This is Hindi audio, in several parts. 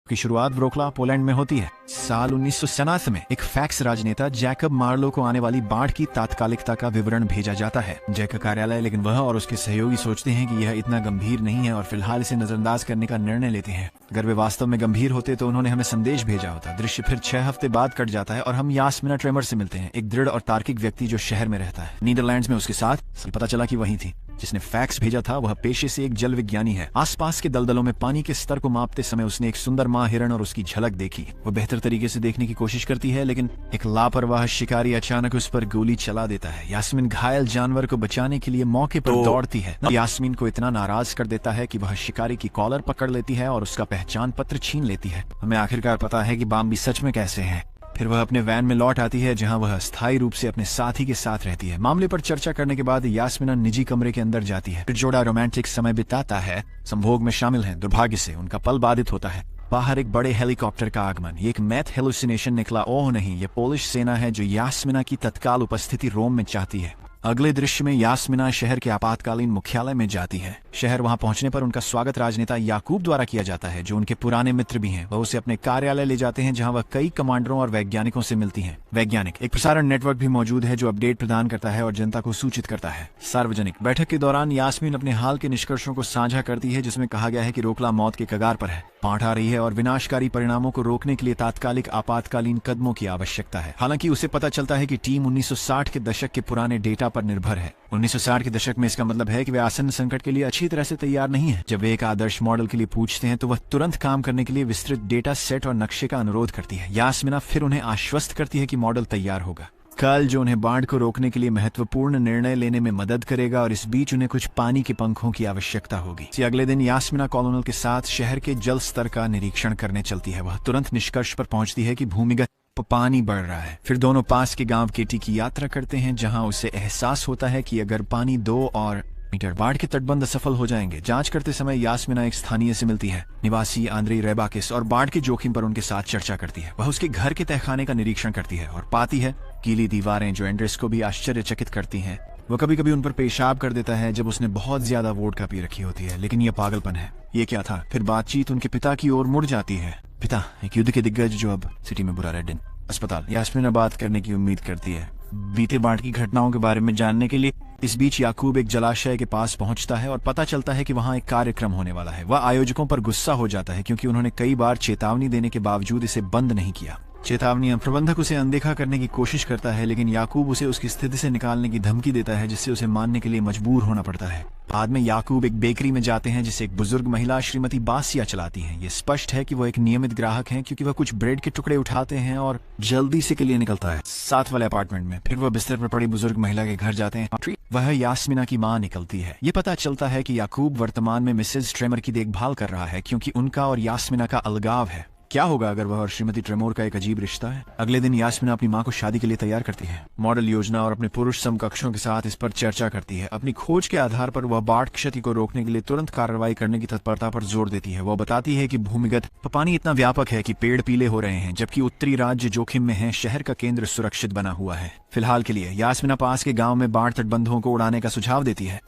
की शुरुआत व्रोक्लाव पोलैंड में होती है। साल 1997 में एक फैक्स राजनेता जैकब मार्लो को आने वाली बाढ़ की तात्कालिकता का विवरण भेजा जाता है जैक कार्यालय, लेकिन वह और उसके सहयोगी सोचते हैं कि यह इतना गंभीर नहीं है और फिलहाल इसे नजरअंदाज करने का निर्णय लेते हैं। अगर वे वास्तव में गंभीर होते तो उन्होंने हमें संदेश भेजा होता। दृश्य फिर 6 हफ्ते बाद कट जाता है और हम यास्मिना ट्रेमर से मिलते हैं, एक दृढ़ और तार्किक व्यक्ति जो शहर में रहता है। नीदरलैंड्स में उसके साथ पता चला कि वही थी जिसने फैक्स भेजा था। वह पेशे से एक जल विज्ञानी है। आसपास के दलदलों में पानी के स्तर को मापते समय उसने एक सुंदर माँ हिरण और उसकी झलक देखी। वो बेहतर तरीके से देखने की कोशिश करती है, लेकिन एक लापरवाह शिकारी अचानक उस पर गोली चला देता है। यास्मीन घायल जानवर को बचाने के लिए मौके पर दौड़ती है। यास्मीन को इतना नाराज कर देता है कि वह शिकारी की कॉलर पकड़ लेती है और उसका पहचान पत्र छीन लेती है। हमें आखिरकार पता है कि बाम्बी सच में कैसे है। फिर वह अपने वैन में लौट आती है जहां वह अस्थायी रूप से अपने साथी के साथ रहती है। मामले पर चर्चा करने के बाद यास्मिना निजी कमरे के अंदर जाती है। फिर जोड़ा रोमांटिक समय बिताता है, संभोग में शामिल है। दुर्भाग्य से उनका पल बाधित होता है। बाहर एक बड़े हेलीकॉप्टर का आगमन। ये एक मैथ हेलुसिनेशन निकला। ओह नहीं, ये पोलिश सेना है जो यास्मिना की तत्काल उपस्थिति रोम में चाहती है। अगले दृश्य में यास्मिना शहर के आपातकालीन मुख्यालय में जाती है। शहर वहां पहुंचने पर उनका स्वागत राजनेता याकूब द्वारा किया जाता है जो उनके पुराने मित्र भी हैं। वह उसे अपने कार्यालय ले जाते हैं जहां वह कई कमांडरों और वैज्ञानिकों से मिलती हैं। वैज्ञानिक एक प्रसारण नेटवर्क भी मौजूद है जो अपडेट प्रदान करता है और जनता को सूचित करता है। सार्वजनिक बैठक के दौरान यास्मीन अपने हाल के निष्कर्षों को साझा करती है जिसमें कहा गया है कि रोकला मौत के कगार पर है, बाढ़ आ रही है और विनाशकारी परिणामों को रोकने के लिए तात्कालिक आपातकालीन कदमों की आवश्यकता है। हालांकि उसे पता चलता है कि टीम 1960 के दशक के पुराने डेटा पर निर्भर है। 1960 के दशक में इसका मतलब है कि वे आसन्न संकट के लिए अच्छी तरह से तैयार नहीं है। जब वे एक आदर्श मॉडल के लिए पूछते हैं तो वह तुरंत काम करने के लिए विस्तृत डेटा सेट और नक्शे का अनुरोध करती है। यास्मिना फिर उन्हें आश्वस्त करती है कि मॉडल तैयार होगा कल, जो उन्हें बाढ़ को रोकने के लिए महत्वपूर्ण निर्णय लेने में मदद करेगा और इस बीच उन्हें कुछ पानी के पंखों की आवश्यकता होगी। अगले दिन यास्मिना कॉलोनल के साथ शहर के जल स्तर का निरीक्षण करने चलती है। वह तुरंत निष्कर्ष पर पहुंचती है कि भूमिगत पानी बढ़ रहा है। फिर दोनों पास के गांव केटी की यात्रा करते हैं जहां उसे एहसास होता है कि अगर पानी 2 और मीटर बाढ़ के तटबंध असफल हो जाएंगे। जांच करते समय यास्मिना एक स्थानीय से मिलती है, निवासी आंद्री रेबाकिस, और बाढ़ के जोखिम पर उनके साथ चर्चा करती है। वह उसके घर के तहखाने का निरीक्षण करती है और पाती है गीली दीवारें जो एंड्रेस को भी आश्चर्यचकित करती हैं। वो कभी कभी उन पर पेशाब कर देता है जब उसने बहुत ज्यादा वोडका पी रखी होती है, लेकिन यह पागलपन है। ये क्या था? फिर बातचीत उनके पिता की ओर मुड़ जाती है। पिता एक युद्ध के दिग्गज जो अब सिटी में बुरा रेडिन अस्पताल। यास्मिना बात करने की उम्मीद करती है बीते बाढ़ की घटनाओं के बारे में जानने के लिए। इस बीच याकूब एक जलाशय के पास पहुंचता है और पता चलता है कि वहां एक कार्यक्रम होने वाला है। वह आयोजकों पर गुस्सा हो जाता है क्योंकि उन्होंने कई बार चेतावनी देने के बावजूद इसे बंद नहीं किया। चेतावनियां प्रबंधक उसे अनदेखा करने की कोशिश करता है, लेकिन याकूब उसे उसकी स्थिति से निकालने की धमकी देता है जिससे उसे मानने के लिए मजबूर होना पड़ता है। बाद में याकूब एक बेकरी में जाते हैं जिसे एक बुजुर्ग महिला श्रीमती बासिया चलाती हैं। ये स्पष्ट है कि वो एक नियमित ग्राहक हैं क्योंकि वह कुछ ब्रेड के टुकड़े उठाते हैं और जल्दी से के लिए निकलता है 7 वाले अपार्टमेंट में। फिर वह बिस्तर पर पड़ी बुजुर्ग महिला के घर जाते हैं। वह यास्मिना की मां निकलती है। ये पता चलता है कि याकूब वर्तमान में मिसेज ट्रेमर की देखभाल कर रहा है क्योंकि उनका और यास्मिना का अलगाव है। क्या होगा अगर वह और श्रीमती ट्रेमोर का एक अजीब रिश्ता है? अगले दिन यास्मिना अपनी मां को शादी के लिए तैयार करती है, मॉडल योजना और अपने पुरुष समकक्षों के साथ इस पर चर्चा करती है। अपनी खोज के आधार पर वह बाढ़ क्षति को रोकने के लिए तुरंत कार्रवाई करने की तत्परता पर जोर देती है। वह बताती है कि भूमिगत पानी इतना व्यापक है कि पेड़ पीले हो रहे हैं जबकि उत्तरी राज्य जोखिम में है। शहर का केंद्र सुरक्षित बना हुआ है। फिलहाल के लिए यास्मिना पास के गाँव में बाढ़ तटबंधों को उड़ाने का सुझाव देती है।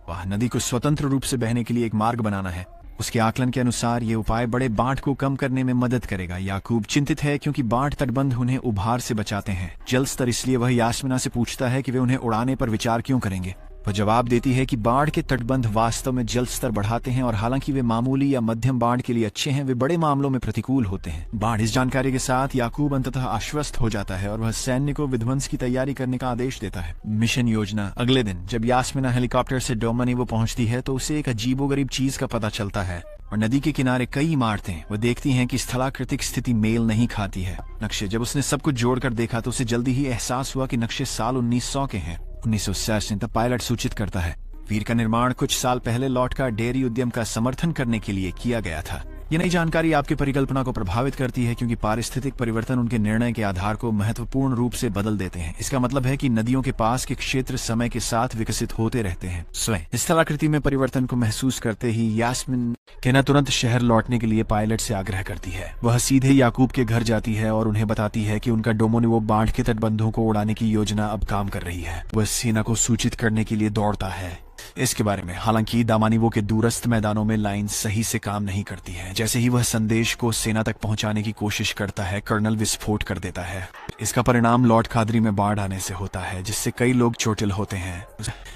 वह नदी को स्वतंत्र रूप से बहने के लिए एक मार्ग बनाना है। उसके आकलन के अनुसार ये उपाय बड़े बाढ़ को कम करने में मदद करेगा। याकूब चिंतित है क्योंकि बाढ़ तटबंध उन्हें उभार से बचाते हैं। जल स्तर, इसलिए वह यास्मिना से पूछता है कि वे उन्हें उड़ाने पर विचार क्यों करेंगे। वह जवाब देती है कि बाढ़ के तटबंध वास्तव में जल स्तर बढ़ाते हैं और हालांकि वे मामूली या मध्यम बाढ़ के लिए अच्छे हैं, वे बड़े मामलों में प्रतिकूल होते हैं। बाढ़ इस जानकारी के साथ याकूब अंततः आश्वस्त हो जाता है और वह सैन्य को विध्वंस की तैयारी करने का आदेश देता है। मिशन योजना। अगले दिन जब यास्मिना हेलीकॉप्टर से डोमनीवो पहुंचती है तो उसे एक अजीबोगरीब चीज का पता चलता है और नदी के किनारे कई इमारतें। वह देखती हैं कि स्थलाकृतिक स्थिति मेल नहीं खाती है। नक्शे। जब उसने सब कुछ जोड़कर देखा तो उसे जल्दी ही एहसास हुआ कि नक्शे साल 1900 के हैं। 1960 द पायलट सूचित करता है वीर का निर्माण कुछ साल पहले लौटकर डेयरी उद्यम का समर्थन करने के लिए किया गया था। ये नई जानकारी आपकी परिकल्पना को प्रभावित करती है क्योंकि पारिस्थितिक परिवर्तन उनके निर्णय के आधार को महत्वपूर्ण रूप से बदल देते हैं। इसका मतलब है कि नदियों के पास के क्षेत्र समय के साथ विकसित होते रहते हैं। स्वयं स्थलाकृति में परिवर्तन को महसूस करते ही यास्मिन कहना तुरंत शहर लौटने के लिए पायलट से आग्रह करती है। वह सीधे याकूब के घर जाती है और उन्हें बताती है कि उनका डोमोनिवो बाढ़ के तटबंधों को उड़ाने की योजना अब काम कर रही है। वह सेना को सूचित करने के लिए दौड़ता है। इसके बारे में। हालांकि दामानिवो के दूरस्थ मैदानों में लाइन सही से काम नहीं करती है। जैसे ही वह संदेश को सेना तक पहुंचाने की कोशिश करता है, कर्नल विस्फोट कर देता है। इसका परिणाम लॉर्ड खादरी में बाढ़ आने से होता है, जिससे कई लोग चोटिल होते हैं।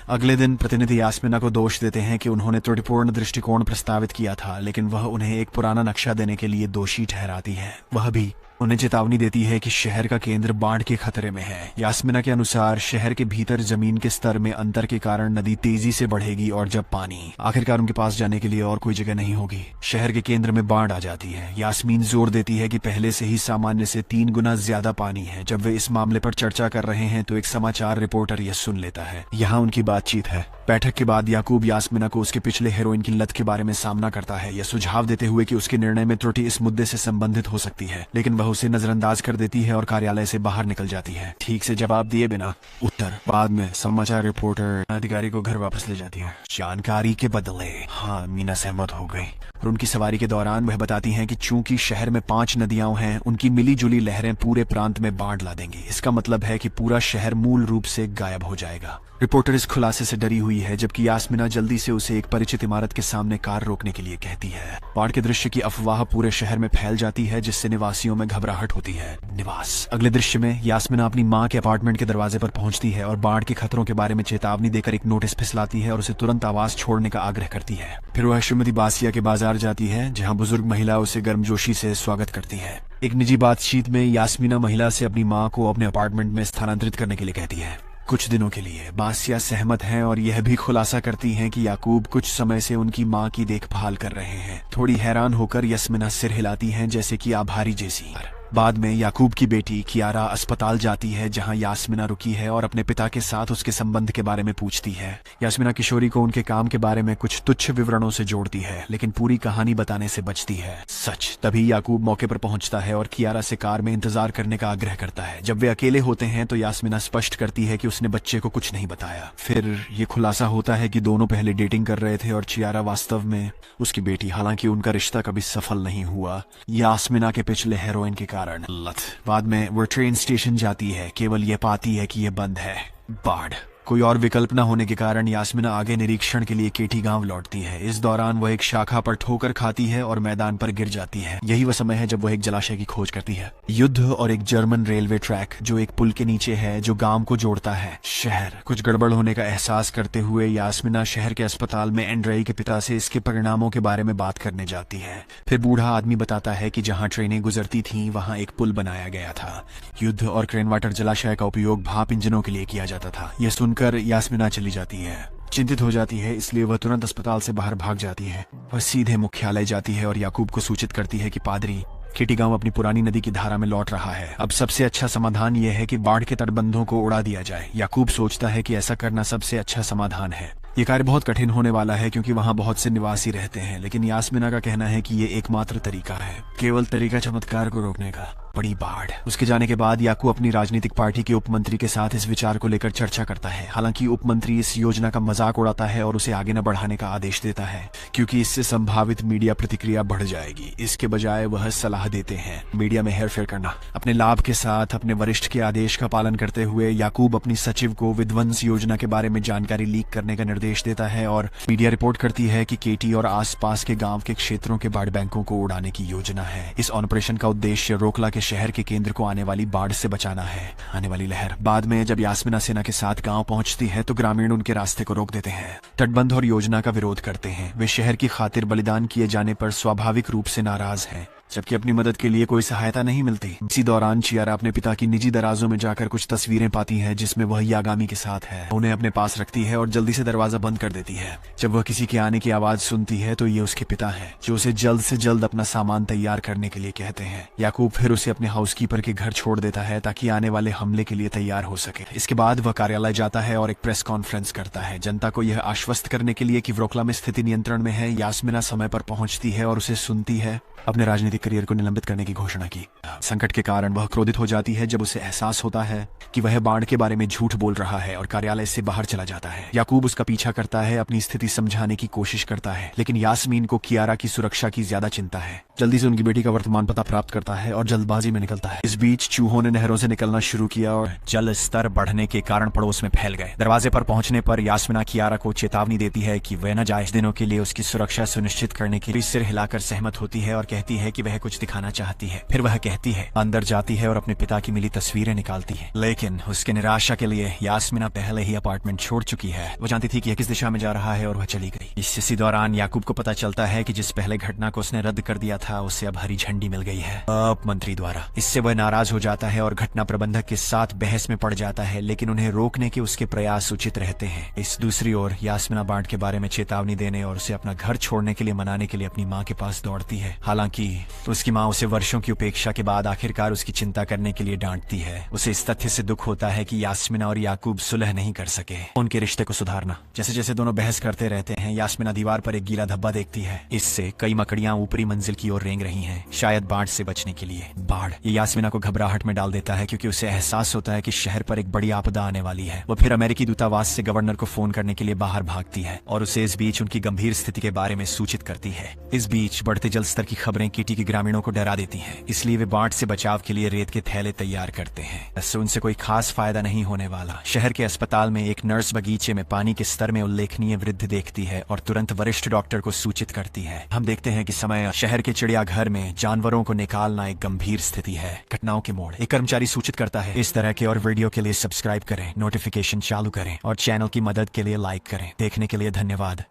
अगले दिन प्रतिनिधि यास्मिना को दोष देते हैं कि उन्होंने त्रुटिपूर्ण दृष्टिकोण प्रस्तावित किया था, लेकिन वह उन्हें एक पुराना नक्शा देने के लिए दोषी ठहराती है। वह भी उन्हें चेतावनी देती है कि शहर का केंद्र बाढ़ के खतरे में है। यास्मिना के अनुसार शहर के भीतर जमीन के स्तर में अंतर के कारण नदी तेजी से बढ़ेगी और जब पानी आखिरकार उनके पास जाने के लिए और कोई जगह नहीं होगी, शहर के केंद्र में बाढ़ आ जाती है। यास्मीन जोर देती है कि पहले से ही सामान्य से 3 गुना ज्यादा पानी है। जब वे इस मामले पर चर्चा कर रहे हैं तो एक समाचार रिपोर्टर यह सुन लेता है। यहाँ उनकी बातचीत है। बैठक के बाद याकूब यास्मिना को उसके पिछले हेरोइन की लत के बारे में सामना करता है, यह सुझाव देते हुए कि उसके निर्णय में त्रुटि इस मुद्दे से संबंधित हो सकती है, लेकिन वह उसे नजरअंदाज कर देती है और कार्यालय से बाहर निकल जाती है, ठीक से जवाब दिए बिना। उत्तर बाद में समाचार रिपोर्टर अधिकारी को घर वापस ले जाती है। जानकारी के बदले हाँ, मीना सहमत हो गई और उनकी सवारी के दौरान वह बताती हैं कि चूंकि शहर में 5 नदियां हैं, उनकी मिलीजुली लहरें पूरे प्रांत में बाढ़ ला देंगी। इसका मतलब है कि पूरा शहर मूल रूप से गायब हो जाएगा। रिपोर्टर इस खुलासे से डरी हुई है, जबकि यास्मिना जल्दी से उसे एक परिचित इमारत के सामने कार रोकने के लिए कहती है। बाढ़ के दृश्य की अफवाह पूरे शहर में फैल जाती है, जिससे निवासियों में घबराहट होती है। निवास अगले दृश्य में यास्मिना अपनी माँ के अपार्टमेंट के दरवाजे पर पहुंचती है और बाढ़ के खतरों के बारे में चेतावनी देकर एक नोटिस फिसलाती है और उसे तुरंत आवास छोड़ने का आग्रह करती है। फिर वह श्रीमती बासिया के बाजार जाती है, जहाँ बुजुर्ग महिला उसे गर्मजोशी से स्वागत करती है। एक निजी बातचीत में यास्मिना महिला से अपनी माँ को अपने अपार्टमेंट में स्थानांतरित करने के लिए कहती है, कुछ दिनों के लिए। बासिया सहमत हैं और यह भी खुलासा करती हैं कि याकूब कुछ समय से उनकी माँ की देखभाल कर रहे हैं। थोड़ी हैरान होकर यास्मिना सिर हिलाती हैं, जैसे कि आभारी जैसी। बाद में याकूब की बेटी कियारा अस्पताल जाती है, जहां यास्मिना रुकी है और अपने पिता के साथ उसके संबंध के बारे में पूछती है। यास्मिना किशोरी को उनके काम के बारे में कुछ तुच्छ विवरणों से जोड़ती है, लेकिन पूरी कहानी बताने से बचती है। सच तभी याकूब मौके पर पहुंचता है और कियारा से कार में इंतजार करने का आग्रह करता है। जब वे अकेले होते हैं तो यास्मिना स्पष्ट करती है कि उसने बच्चे को कुछ नहीं बताया। फिर ये खुलासा होता है कि दोनों पहले डेटिंग कर रहे थे और कियारा वास्तव में उसकी बेटी। हालांकि उनका रिश्ता कभी सफल नहीं हुआ, यास्मिना के पिछले हेरोइन के कारण लत। बाद में वो ट्रेन स्टेशन जाती है, केवल ये पाती है कि यह बंद है। बाढ़ कोई और विकल्प न होने के कारण यास्मिना आगे निरीक्षण के लिए केटी गांव लौटती है। इस दौरान वह एक शाखा पर ठोकर खाती है और मैदान पर गिर जाती है। यही वह समय है जब वह एक जलाशय की खोज करती है। युद्ध और एक जर्मन रेलवे ट्रैक जो एक पुल के नीचे है, जो गांव को जोड़ता है। शहर कुछ गड़बड़ होने का एहसास करते हुए यास्मिना शहर के अस्पताल में एंड्रेई के पिता से इसके परिणामों के बारे में बात करने जाती है। फिर बूढ़ा आदमी बताता है कि जहाँ ट्रेनें गुजरती थी वहाँ एक पुल बनाया गया था। युद्ध और क्रेनवाटर जलाशय का उपयोग भाप इंजनों के लिए किया जाता था। यह सुनकर यास्मिना चली जाती है। चिंतित हो जाती है, इसलिए वह तुरंत अस्पताल से बाहर भाग जाती है। वह सीधे मुख्यालय जाती है और याकूब को सूचित करती है कि पादरी केटी गांव अपनी पुरानी नदी की धारा में लौट रहा है। अब सबसे अच्छा समाधान यह है कि बाढ़ के तटबंधों को उड़ा दिया जाए। याकूब सोचता है कि ऐसा करना सबसे अच्छा समाधान है। ये कार्य बहुत कठिन होने वाला है क्योंकि वहाँ बहुत से निवासी रहते हैं, लेकिन यास्मिना का कहना है कि ये एकमात्र तरीका है, केवल तरीका चमत्कार को रोकने का। बड़ी बाढ़ उसके जाने के बाद याकूब अपनी राजनीतिक पार्टी के उपमंत्री के साथ इस विचार को लेकर चर्चा करता है। हालांकि उपमंत्री इस योजना का मजाक उड़ाता है और उसे आगे न बढ़ाने का आदेश देता है, क्योंकि इससे संभावित मीडिया प्रतिक्रिया बढ़ जाएगी। इसके बजाय वह सलाह देते हैं मीडिया में हेरफेर करना। अपने लाभ के साथ अपने वरिष्ठ के आदेश का पालन करते हुए याकूब अपनी सचिव को विध्वंस योजना के बारे में जानकारी लीक करने का निर्देश देता है और मीडिया रिपोर्ट करती है कि केटी और आसपास के गांव के क्षेत्रों के बाढ़ बैंकों को उड़ाने की योजना है। इस ऑपरेशन का उद्देश्य रोकला के शहर के केंद्र को आने वाली बाढ़ से बचाना है। आने वाली लहर। बाद में जब यास्मिना सेना के साथ गांव पहुंचती है तो ग्रामीण उनके रास्ते को रोक देते हैं, तटबंध और योजना का विरोध करते हैं। वे शहर की खातिर बलिदान किए जाने पर स्वाभाविक रूप से नाराज हैं, जबकि अपनी मदद के लिए कोई सहायता नहीं मिलती। इसी दौरान चियारा अपने पिता की निजी दराजों में जाकर कुछ तस्वीरें पाती है, जिसमें वह यागामी के साथ है। उन्हें अपने पास रखती है और जल्दी से दरवाजा बंद कर देती है। जब वह किसी के आने की आवाज सुनती है तो ये उसके पिता है, जो उसे जल्द से जल्द अपना सामान तैयार करने के लिए कहते हैं। याकूब फिर उसे अपने हाउसकीपर के घर छोड़ देता है ताकि आने वाले हमले के लिए तैयार हो सके। इसके बाद वह कार्यालय जाता है और एक प्रेस कॉन्फ्रेंस करता है, जनता को यह आश्वस्त करने के लिए कि व्रोकला में स्थिति नियंत्रण में है। यास्मिना समय पर पहुंचती है और उसे सुनती है। अपने राजनीतिक उसके करियर को निलंबित करने की घोषणा की। संकट के कारण वह क्रोधित हो जाती है जब उसे एहसास होता है कि वह बाढ़ के बारे में झूठ बोल रहा है और कार्यालय से बाहर चला जाता है। याकूब उसका पीछा करता है, अपनी स्थिति समझाने की कोशिश करता है, लेकिन यास्मीन को कियारा की सुरक्षा की ज्यादा चिंता है। जल्दी से उनकी बेटी का वर्तमान पता प्राप्त करता है और जल्दबाजी में निकलता है। इस बीच चूहों ने नहरों से निकलना शुरू किया और जल स्तर बढ़ने के कारण पड़ोस में फैल गए। दरवाजे पर पहुंचने पर यास्मीना कियारा को चेतावनी देती है कि वह न जाए। दिनों के लिए उसकी सुरक्षा सुनिश्चित करने के लिए सिर हिलाकर सहमत होती है और कहती है कि वह कुछ दिखाना चाहती है। फिर वह कहती है, अंदर जाती है और अपने पिता की मिली तस्वीरें निकालती है। लेकिन उसके निराशा के लिए यास्मीना पहले ही अपार्टमेंट छोड़ चुकी है। वो जानती थी कि यह किस दिशा में जा रहा है और वह चली गई। इसी दौरान याकूब को पता चलता है कि जिस पहले घटना को उसने रद्द कर दिया था उसे अब हरी झंडी मिल गई है उप मंत्री द्वारा। इससे वह नाराज हो जाता है और घटना प्रबंधक के साथ बहस में पड़ जाता है, लेकिन उन्हें रोकने के उसके प्रयास उचित रहते हैं। इस दूसरी ओर यास्मीना बाढ़ के बारे में चेतावनी देने और उसे अपना घर छोड़ने के लिए मनाने के लिए अपनी माँ के पास दौड़ती है। हालांकि उसकी माँ उसे वर्षों की उपेक्षा के बाद आखिरकार उसकी चिंता करने के लिए डांटती है। उसे इस तथ्य से दुख होता है कि यास्मीना और याकूब सुलह नहीं कर सके। उनके रिश्ते को सुधारना। जैसे जैसे दोनों बहस करते रहते हैं, यास्मीना दीवार पर एक गीला धब्बा देखती है। इससे कई मकड़ियां ऊपरी मंजिल की ओर रेंग रही हैं, शायद बाढ़ से बचने के लिए। बाढ़ ये यास्मीना को घबराहट में डाल देता है क्योंकि उसे एहसास होता है कि शहर पर एक बड़ी आपदा आने वाली है। वो फिर अमेरिकी दूतावास से गवर्नर को फोन करने के लिए बाहर भागती है और उसे इस बीच उनकी गंभीर स्थिति के बारे में सूचित करती है। इस बीच बढ़ते जल स्तर की खबरें किटी के ग्रामीणों को डरा देती हैं, इसलिए वे बाढ़ से बचाव के लिए रेत के थैले तैयार करते हैं। इससे उनसे कोई खास फायदा नहीं होने वाला। शहर के अस्पताल में एक नर्स बगीचे में पानी के स्तर में उल्लेखनीय वृद्धि देखती है और तुरंत वरिष्ठ डॉक्टर को सूचित करती है। हम देखते हैं कि समय शहर के चिड़ियाघर में जानवरों को निकालना एक गंभीर स्थिति है। घटनाओं के मोड़। एक कर्मचारी सूचित करता है। इस तरह के और वीडियो के लिए सब्सक्राइब करें, नोटिफिकेशन चालू करें और चैनल की मदद के लिए लाइक करें। देखने के लिए धन्यवाद।